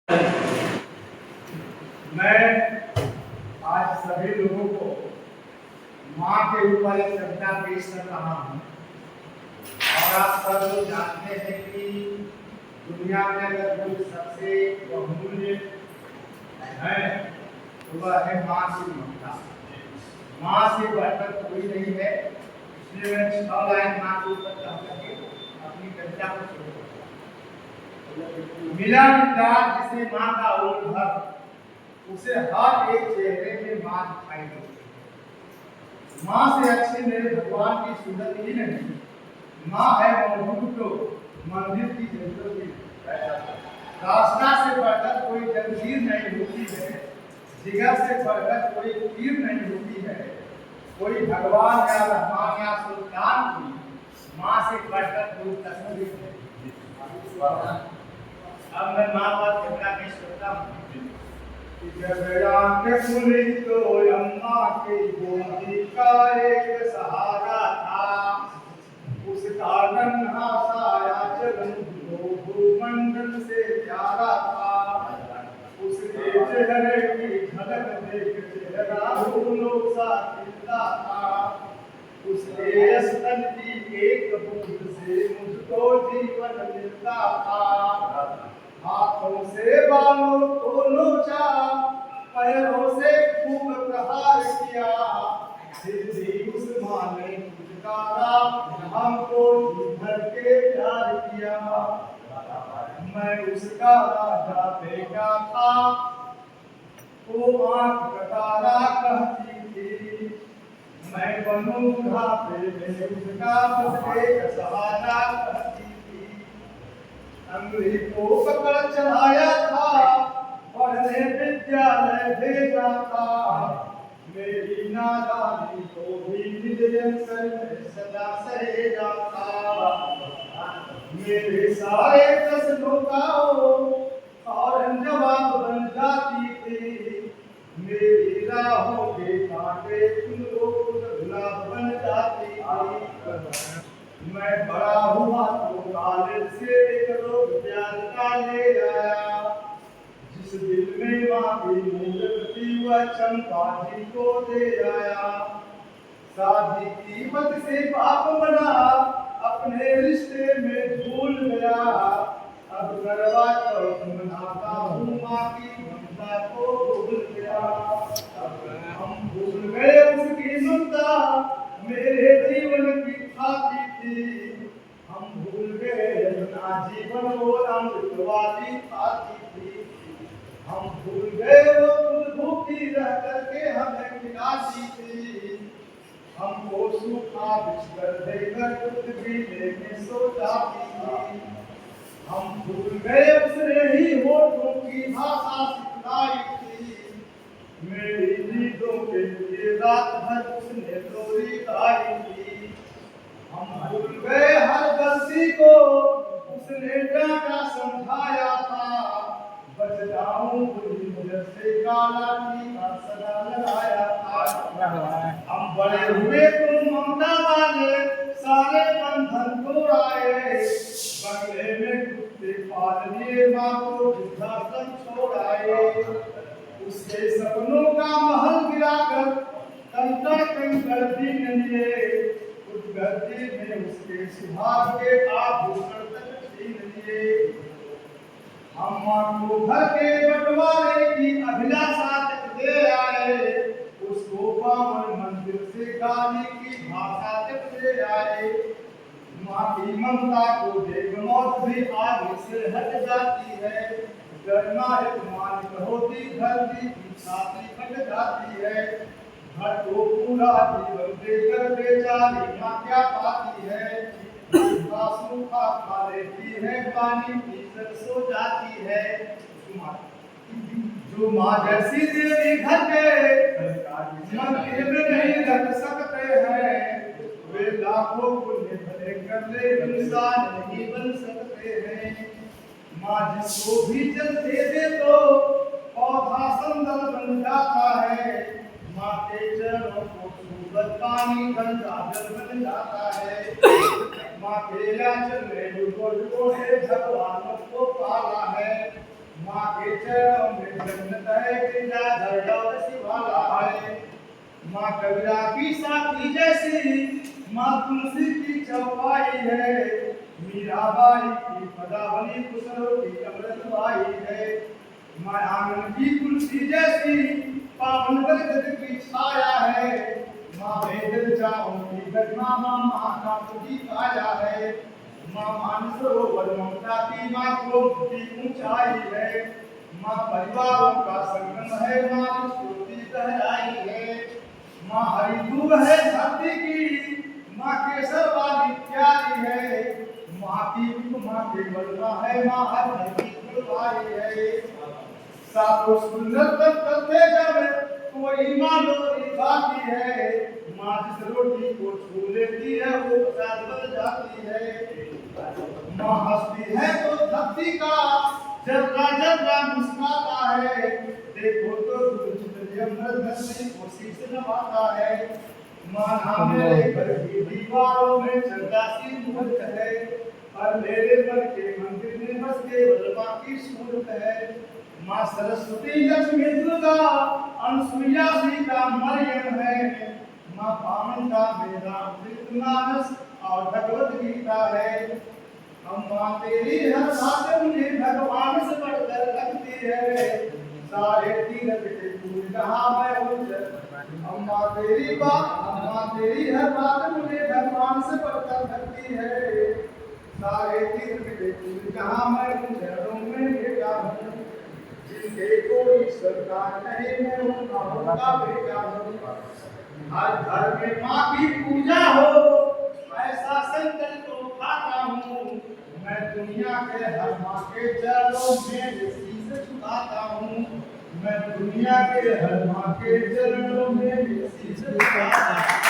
मैं आज सभी लोगों को माँ के ऊपर एक कविता पेश कर रहा हूँ। और आप सब लोग जानते हैं कि दुनिया में अगर कोई सबसे बहुमूल्य है तो वह है माँ की ममता। माँ से बढ़कर कोई नहीं है। इसलिए मैं 6 लाइन माँ के ऊपर कह करके अपनी कविता को शुरू करता हूँ। मिला मिला जिसे माँ का ओढ़ भर, उसे हर एक चेहरे में माँ दिखाई देती है। माँ से अच्छी मेरे भगवान की सूरत ही नहीं। माँ है मौजूद तो मंदिर की जरूरत ही नहीं। रास्ता से बढ़कर कोई जंजीर नहीं होती है, जिगर से बढ़कर कोई तीर नहीं होती है। कोई भगवान या रहमान या सुल्तान की माँ से बढ़कर कोई तस्वीर नहीं। अब मैं माँ पर कविता पेश करता हूँ। जब आँख खुली तो अम्मा की गोदी का एक सहारा था। उसका नन्हा साया चलन भूमंडल से प्यारा था। उसके चेहरे की झलक देख चेहरा फूलों सा खिलता था। उसके स्तन की एक बूंद से मुझको जीवन मिलता था। हाथों से बालों को नोचा, पैरों से खूब प्रहार किया। फिर भी उस माँ ने पुचकारा, हमको जी भर के प्यार किया। मैं उसका राजा बेटा था, वो आँख कटारा कहती थी। मैं बनूंगा पे उसका बस एक सहारा कहती थी। अंग्रेजी को पकड़ चढ़ाया था, पढ़ने विद्यालय भेजा था। मेरी नादानी को भी निजंतर में सदा सहेजा था। मेरे सारे प्रश्नों का और जवाब बन जाती थी। मेरी राहों के कांटे फूलों गुलाब बन जाती थी। मैं बड़ा हुआ तो कॉलेज से एक रोग प्यार का ले आया। जिस दिल में माँ की मूरत थी वह चंपा जी को दे आया। शादी की मत से पाप बना, अपने रिश्ते में भूल गया। अब करवा चौथ मनाता हूँ, माँ की ममता को भूल गया। हम भूल गए उसकी ममता, मेरे जीवन की खाती थी। हम भूल गए अपना जीवन वो अमृत वाली खाती थी। हम भूल गए वो खुद भूखी रह करके हमें खिलाती थी। हमको सूखा बिस्तर देकर खुद भी लेने सो जाती थी। हम भूल गए उसने ही होठों की भाषा सिखलाई थी। मेरी नींदों के लिए रात भर उसने लोरी गाई थी। हम भूल गए हर गलती को उसने डांटा समझाया था। बच जाऊं बुरी नजर से काला टीका सदा लगाया था। हम बड़े हुए तुम ममता वाले सारे बंधन तोड़ाए। बंगले में कुत्ते पाल लिए माँ को वृद्धाश्रम छोड़ाए। उसके सपनों का महल गिराकर कंकड़ कंकड़ दिन लिए। उस गद्दी में उसके सुहाग के आभूषण तक छीन लिए। हम माँ को घर के बंटवारे की अभिलाषा तक दे आए। उसको पावन मंदिर से गाली की भाषा तक दे आए। माँ की ममता को देख मौत भी आगे से हट जाती है। गणमान्य मालिक होती धरती की छाती फट जाती है। घर को पूरा जीवन देकर बेचारी माँ क्या पाती है। सूखा खा लेती है, पानी पीकर सो जाती है। जो माँ जैसी देवी घर के मंदिर में नहीं रख सकते हैं, वे लाखों पुण्य भले कर ले इंसान नहीं बन सकते हैं। माँ जिसको भी जल दे दे तो पौधा सुंदर बन जाता है। माँ के चरणों को छूकर पानी गंगा जल बन जाता है। माँ के आंचल में डुबो डुबो के भगवान को पाला है। माँ के चरणों में जन्नत है, गिरजाधर दौलत वाला है। माँ कबीरा की साथी जैसी माँ तुलसी की चौपाई है। मीराबाई की पदावली खुसरो की अमृत बाई है। माँ आंगन की तुलसी जैसी पावन बरगद की छाया है। माँ वेद चाओं की गरिमा माँ महाकाल की काया है। माँ मानसरोवर ममता की माँ को की ऊंचाई है। माँ परिवारों का संगम है, माँ स्तुति गहराई है। माँ हरिदूब है धरती की, माँ केसर वाली प्यारी है। माँ की माँ के बलमा है, माँ हर की फुलवारी है। सातों सुंदर तक करते जब कोई माँ लोरी बाकी है। माँ जिस रोटी को छू लेती है वो प्रसाद बन जाती है। माँ हंसती है तो धरती का जर्रा जर्रा मुस्कुराता है। देखो तो कोशिश नवाता है। माँ नाम लेकर की दीवारों में चंदा सी मूर्त है। और मेरे मन के मंदिर में बस केवल माँ की सूरत है। माँ सरस्वती लक्ष्मी दुर्गा अनसुईया सीता मरियम है। माँ पावन का वेदांत मानस और भगवत गीता है। अम्मा तेरी हर बात मुझे भगवान से बढ़कर लगती है। सारे तीरथ के तू जहाँ मैं हूँ। अम्मा तेरी हर बात मुझे भगवान से बढ़कर लगती है। सारे तीरथ के तू जहाँ मैं हूँ, शरणों में लेटा हूँ। जिनके कोई सरकार नहीं, मैं उनका उनका बेटा हूँ। हर घर में माँ की पूजा हो, ऐसा संकल्प तो खाता हूँ। मैं दुनिया के हर माँ के चरणों में शीश झुकाता हूँ। मैं दुनिया के हर माँ के चरणों में शीश झुकाता हूँ।